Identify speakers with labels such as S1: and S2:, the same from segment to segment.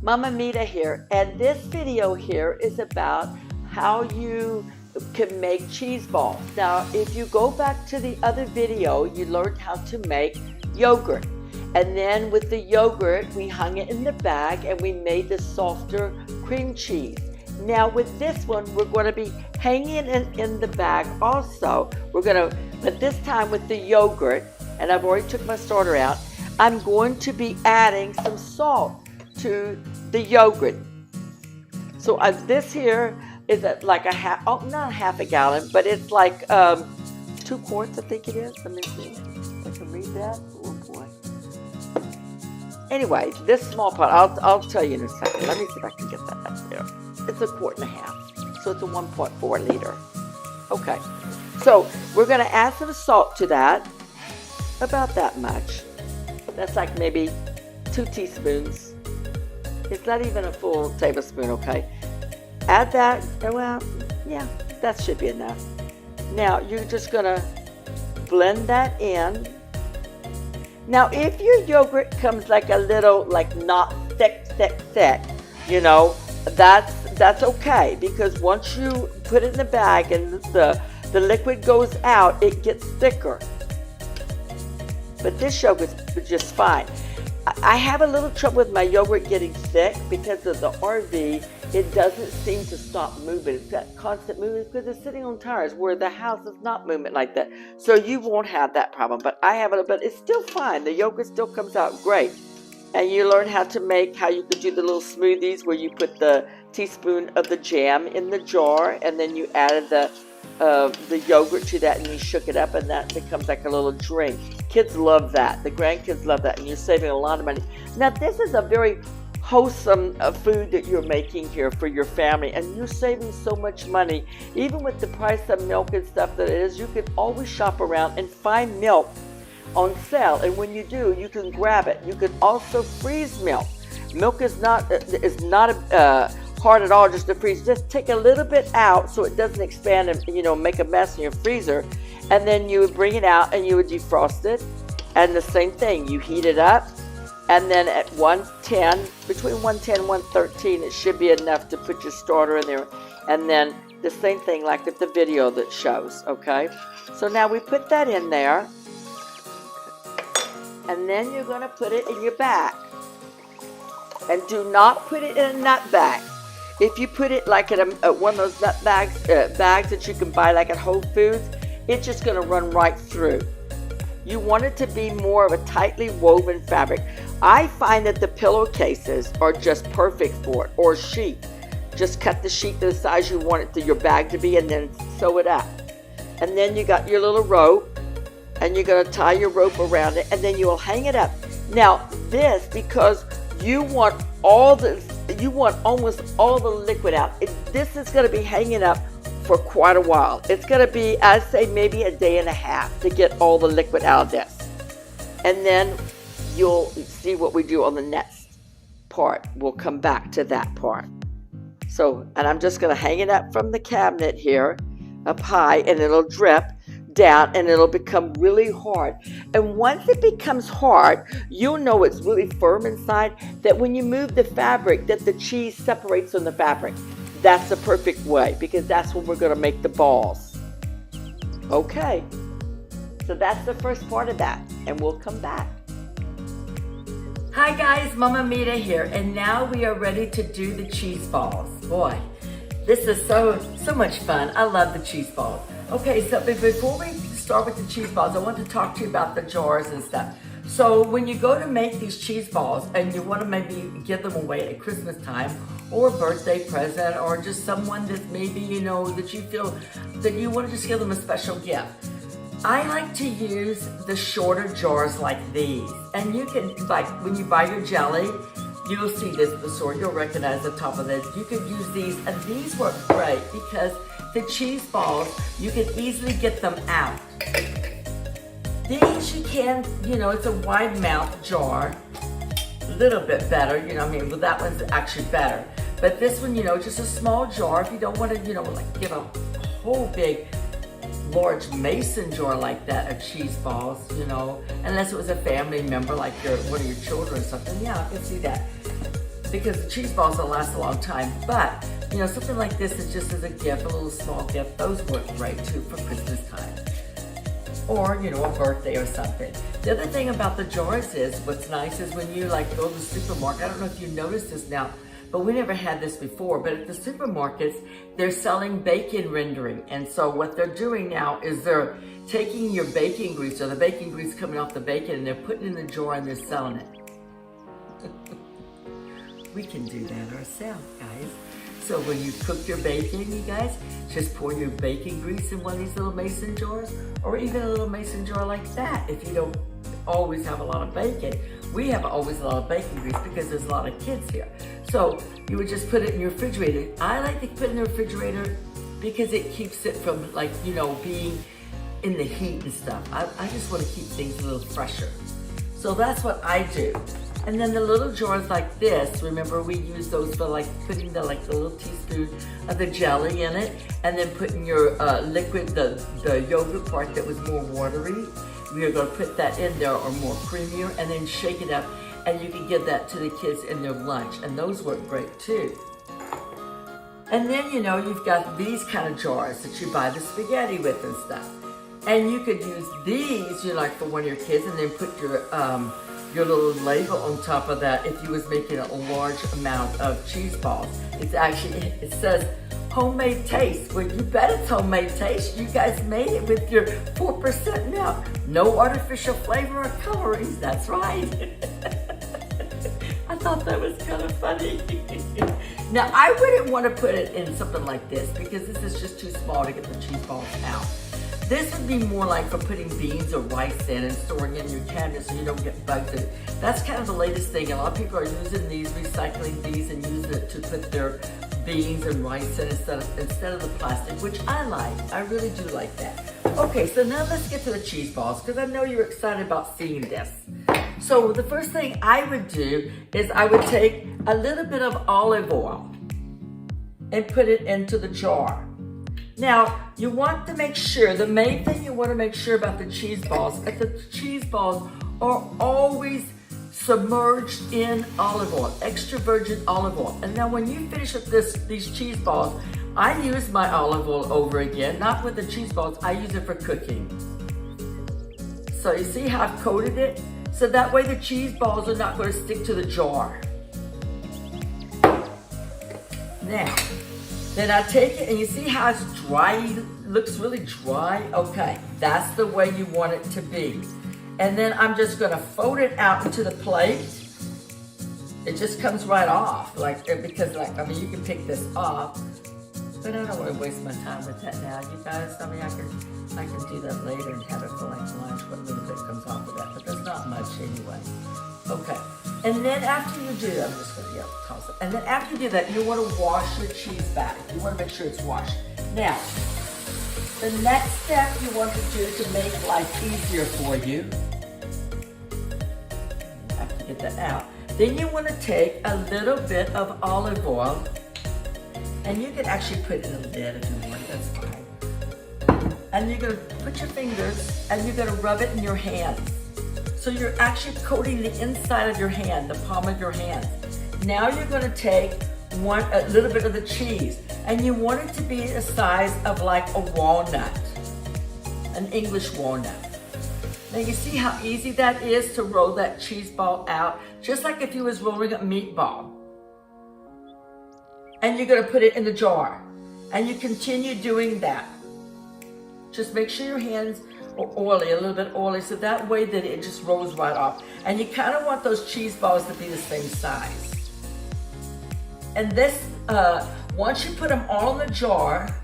S1: Mama Mita here, and this video here is about how you can make cheese balls. Now, if you go back to the other video, you learned how to make yogurt. And then with the yogurt, we hung it in the bag and we made the softer cream cheese. Now with this one, we're going to be hanging it in the bag also. But this time with the yogurt, and I've already took my starter out, I'm going to be adding some salt to the yogurt. So this here is like not a half a gallon, but it's like 2 quarts, I think it is. Let me see if I can read that. Oh boy. Anyway, this small pot, I'll tell you in a second. Let me see if I can get that up there. It's 1.5 quarts, so it's a 1.4 liter. Okay, so we're going to add some salt to that, about that much. That's like maybe 2 teaspoons. It's not even a full tablespoon, okay? Add that, well, yeah, that should be enough. Now, you're just going to blend that in. Now, if your yogurt comes like a little, like not thick, you know, that's okay, because once you put it in the bag and the liquid goes out, it gets thicker. But this yogurt's just fine. I have a little trouble with my yogurt getting thick because of the RV. It doesn't seem to stop moving. It's got constant movement because it's sitting on tires, where the house is not moving like that. So you won't have that problem. But I have it, but it's still fine. The yogurt still comes out great. And you learn how you could do the little smoothies where you put the teaspoon of the jam in the jar, and then you added the yogurt to that, and you shook it up, and that becomes like a little drink. Kids love that. The grandkids love that, and you're saving a lot of money. Now, this is a very wholesome food that you're making here for your family, and you're saving so much money. Even with the price of milk and stuff that it is, you can always shop around and find milk on sale, and when you do, you can grab it. You can also freeze milk. Milk is not hard at all just to freeze. Just take a little bit out so it doesn't expand and make a mess in your freezer, and then you would bring it out and you would defrost it. And the same thing, you heat it up, and then at 110, between 110 and 113, it should be enough to put your starter in there. And then the same thing like with the video that shows, okay? So now we put that in there, and then you're going to put it in your bag. And do not put it in a nut bag. If you put it like in one of those nut bags that you can buy like at Whole Foods, it's just going to run right through. You want it to be more of a tightly woven fabric. I find that the pillowcases are just perfect for it, or sheet. Just cut the sheet to the size you want your bag to be, and then sew it up. And then you got your little rope, and you're going to tie your rope around it, and then you will hang it up. Now this, because you want almost all the liquid out. This is going to be hanging up for quite a while. It's going to be, I'd say, maybe a day and a half to get all the liquid out of this. And then you'll see what we do on the next part. We'll come back to that part. So, and I'm just going to hang it up from the cabinet here, up high, and it'll drip down, and it'll become really hard. And once it becomes hard, you'll know it's really firm inside, that when you move the fabric, that the cheese separates from the fabric. That's the perfect way, because that's when we're going to make the balls. Okay, so that's the first part of that, and we'll come back. Hi guys, Mama Mita here, and now we are ready to do the cheese balls. Boy, this is so much fun. I love the cheese balls. Okay, so before we start with the cheese balls, I want to talk to you about the jars and stuff. So when you go to make these cheese balls and you want to maybe give them away at Christmas time, or a birthday present, or just someone that maybe, that you feel that you want to just give them a special gift, I like to use the shorter jars like these. And you can, like when you buy your jelly, you'll see this in the store, you'll recognize the top of this. You could use these, and these work great because the cheese balls, you can easily get them out. These you can, it's a wide mouth jar, a little bit better, well, that one's actually better. But this one, just a small jar, if you don't want to, like give a whole big, large mason jar like that of cheese balls, unless it was a family member, like one of your children or something. Yeah, I can see that. because the cheese balls will last a long time. But, you know, something like this is just as a gift, a little small gift. Those work great too for Christmas time. Or, you know, a birthday or something. The other thing about the jars is, what's nice is when you like go to the supermarket, I don't know if you noticed this now, but we never had this before, but at the supermarkets, they're selling bacon rendering. And so what they're doing now is they're taking your baking grease, or the baking grease coming off the bacon, and they're putting it in the jar and they're selling it. We can do that ourselves, guys. So when you cook your bacon, you guys, just pour your bacon grease in one of these little mason jars, or even a little mason jar like that if you don't always have a lot of bacon. We have always a lot of bacon grease because there's a lot of kids here. So you would just put it in your refrigerator. I like to put it in the refrigerator because it keeps it from, like, you know, being in the heat and stuff. I just want to keep things a little fresher. So that's what I do. And then the little jars like this, remember we use those for like putting the little teaspoon of the jelly in it, and then putting your liquid, the yogurt part that was more watery. We are going to put that in there, or more creamier, and then shake it up, and you can give that to the kids in their lunch, and those work great too. And then, you know, you've got these kind of jars that you buy the spaghetti with and stuff. And you could use these, you know, like for one of your kids, and then put your little label on top of that if you was making a large amount of cheese balls. It's actually, it says homemade taste. Well, you bet it's homemade taste. You guys made it with your 4% milk. No artificial flavor or colorings, that's right. I thought that was kind of funny. Now, I wouldn't want to put it in something like this because this is just too small to get the cheese balls out. This would be more like for putting beans or rice in and storing in your cabinet so you don't get bugs in it. That's kind of the latest thing. A lot of people are using these, recycling these, and using it to put their beans and rice in instead of the plastic, which I like. I really do like that. Okay, so now let's get to the cheese balls because I know you're excited about seeing this. So the first thing I would do is I would take a little bit of olive oil and put it into the jar. Now, you want to make sure, the main thing you want to make sure about the cheese balls is that the cheese balls are always submerged in olive oil, extra virgin olive oil. And now when you finish with these cheese balls, I use my olive oil over again, not with the cheese balls, I use it for cooking. So you see how I've coated it? So that way the cheese balls are not going to stick to the jar. Now, then I take it, and you see how it's dry, looks really dry? Okay, that's the way you want it to be. And then I'm just gonna fold it out into the plate. It just comes right off, because I mean, you can pick this off, but I don't want to waste my time with that now, you guys. I mean, I can do that later and have it for like lunch, what little bit comes off of that, but there's not much anyway. Okay, and then after you do that, I'm just gonna toss it. And then after you do that, you want to wash your cheese batter. You want to make sure it's washed. Now, the next step you want to do to make life easier for you, after you get that out, then you want to take a little bit of olive oil, and you can actually put it in a lid if you want, that's fine. And you're going to put your fingers, and you're going to rub it in your hands. So you're actually coating the inside of your hand, the palm of your hand. Now you're going to take a little bit of the cheese, and you want it to be the size of like a walnut, an English walnut. Now you see how easy that is to roll that cheese ball out, just like if you was rolling a meatball. And you're going to put it in the jar, and you continue doing that. Just make sure your hands are oily, a little bit oily, so that way that it just rolls right off. And you kind of want those cheese balls to be the same size. And this, once you put them all in the jar,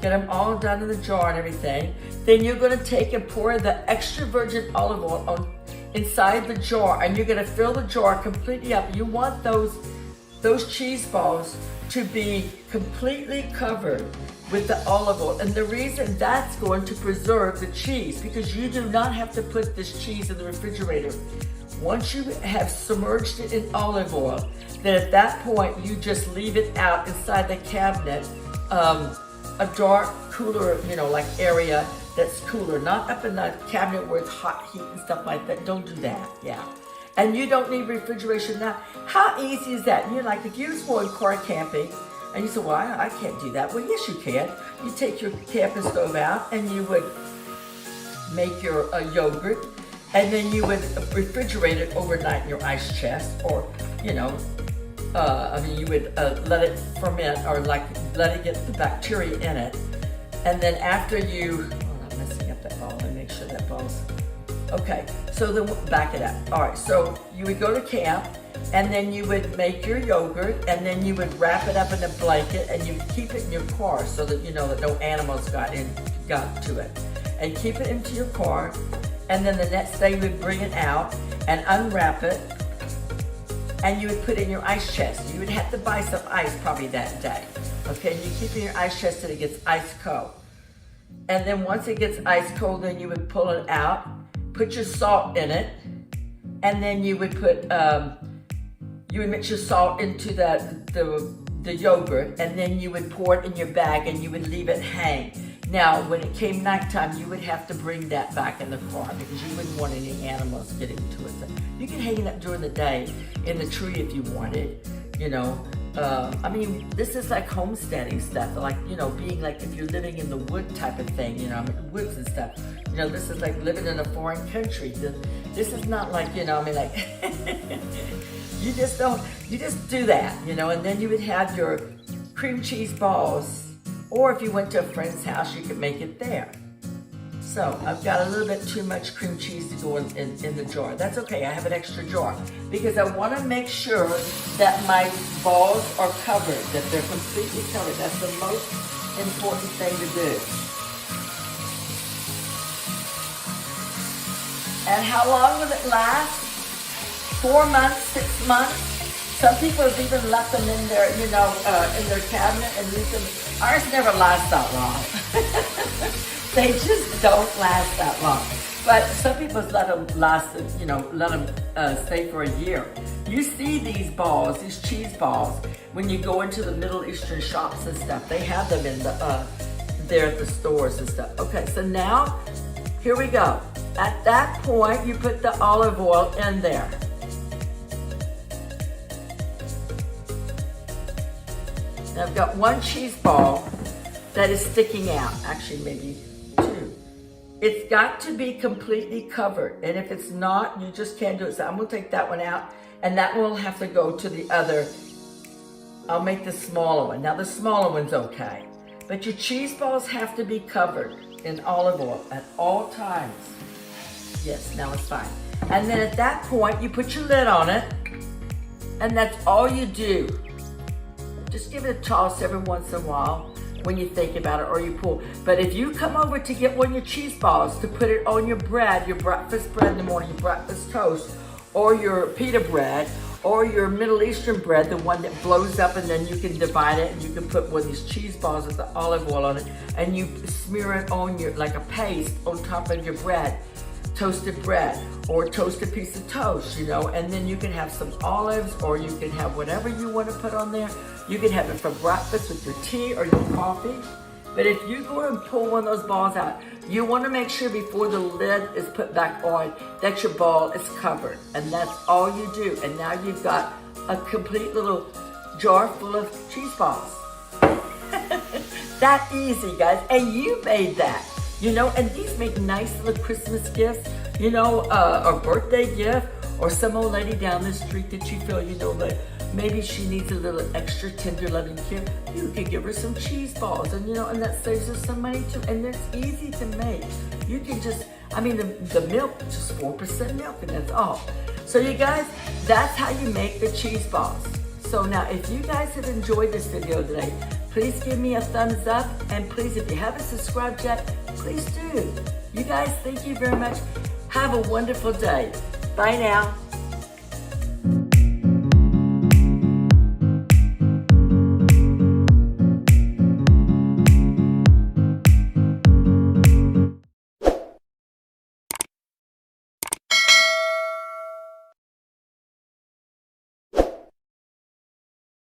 S1: get them all done in the jar and everything, then you're going to take and pour the extra virgin olive oil inside the jar, and you're going to fill the jar completely up. You want those cheese balls to be completely covered with the olive oil. And the reason that's going to preserve the cheese, because you do not have to put this cheese in the refrigerator. Once you have submerged it in olive oil, then at that point you just leave it out inside the cabinet, a dark, cooler, like area that's cooler, not up in the cabinet where it's hot heat and stuff like that. Don't do that, yeah. And you don't need refrigeration now. How easy is that? You're like, if you was going quart camping, and you say, well, I can't do that. Well, yes, you can. You take your camping stove out, and you would make your yogurt, and then you would refrigerate it overnight in your ice chest, or, you know, you would let it ferment, or like let it get the bacteria in it. And then after you, I'm messing up that ball. Let me make sure that ball's, okay. So then back it up. All right, so you would go to camp, and then you would make your yogurt, and then you would wrap it up in a blanket, and you keep it in your car so that you know that no animals got to it. And keep it into your car, and then the next day you would bring it out and unwrap it, and you would put it in your ice chest. You would have to buy some ice probably that day. Okay, and you keep it in your ice chest till it gets ice cold. And then once it gets ice cold, then you would pull it out, put your salt in it, and then you would put, you would mix your salt into the yogurt, and then you would pour it in your bag, and you would leave it hang. Now, when it came nighttime, you would have to bring that back in the car because you wouldn't want any animals getting to it. So you can hang it up during the day in the tree if you wanted, you know. This is like homesteading stuff, like, you know, being like if you're living in the wood type of thing, you know, woods and stuff. You know, this is like living in a foreign country. This is not like, you know, like, you just do that, you know, and then you would have your cream cheese balls. Or if you went to a friend's house, you could make it there. So I've got a little bit too much cream cheese to go in the jar. That's okay, I have an extra jar. Because I want to make sure that my balls are covered, that they're completely covered. That's the most important thing to do. And how long will it last? 4 months, 6 months? Some people have even left them in their, you know, in their cabinet and used them. Ours never last that long. They just don't last that long. But some people let them last, you know, let them stay for a year. You see these balls, these cheese balls, when you go into the Middle Eastern shops and stuff. They have them in the there at the stores and stuff. Okay, so now, here we go. At that point, you put the olive oil in there. Now I've got 1 cheese ball that is sticking out, actually maybe 2. It's got to be completely covered, and if it's not, you just can't do it. So I'm gonna take that one out, and that one will have to go to the other. I'll make the smaller one. Now the smaller one's okay, but your cheese balls have to be covered in olive oil at all times. Yes, now it's fine. And then at that point, you put your lid on it, and that's all you do. Just give it a toss every once in a while when you think about it, or you pull. But if you come over to get one of your cheese balls to put it on your bread, your breakfast bread in the morning, your breakfast toast, or your pita bread, or your Middle Eastern bread, the one that blows up and then you can divide it and you can put one of these cheese balls with the olive oil on it, and you smear it on your, like a paste on top of your bread, toasted bread, or toasted piece of toast, you know, and then you can have some olives, or you can have whatever you want to put on there. You can have it for breakfast with your tea or your coffee. But if you go and pull one of those balls out, you want to make sure before the lid is put back on that your ball is covered. And that's all you do. And now you've got a complete little jar full of cheese balls. That easy, guys. And you made that. You know, and these make nice little Christmas gifts, you know, a birthday gift, or some old lady down the street that you feel, you know, that maybe she needs a little extra tender loving care. You could give her some cheese balls, and you know, and that saves her some money too. And it's easy to make. You can just, the milk, just 4% milk, and that's all. So you guys, that's how you make the cheese balls. So now, if you guys have enjoyed this video today, please give me a thumbs up, and please, if you haven't subscribed yet, please do. You guys, thank you very much. Have a wonderful day. Bye now.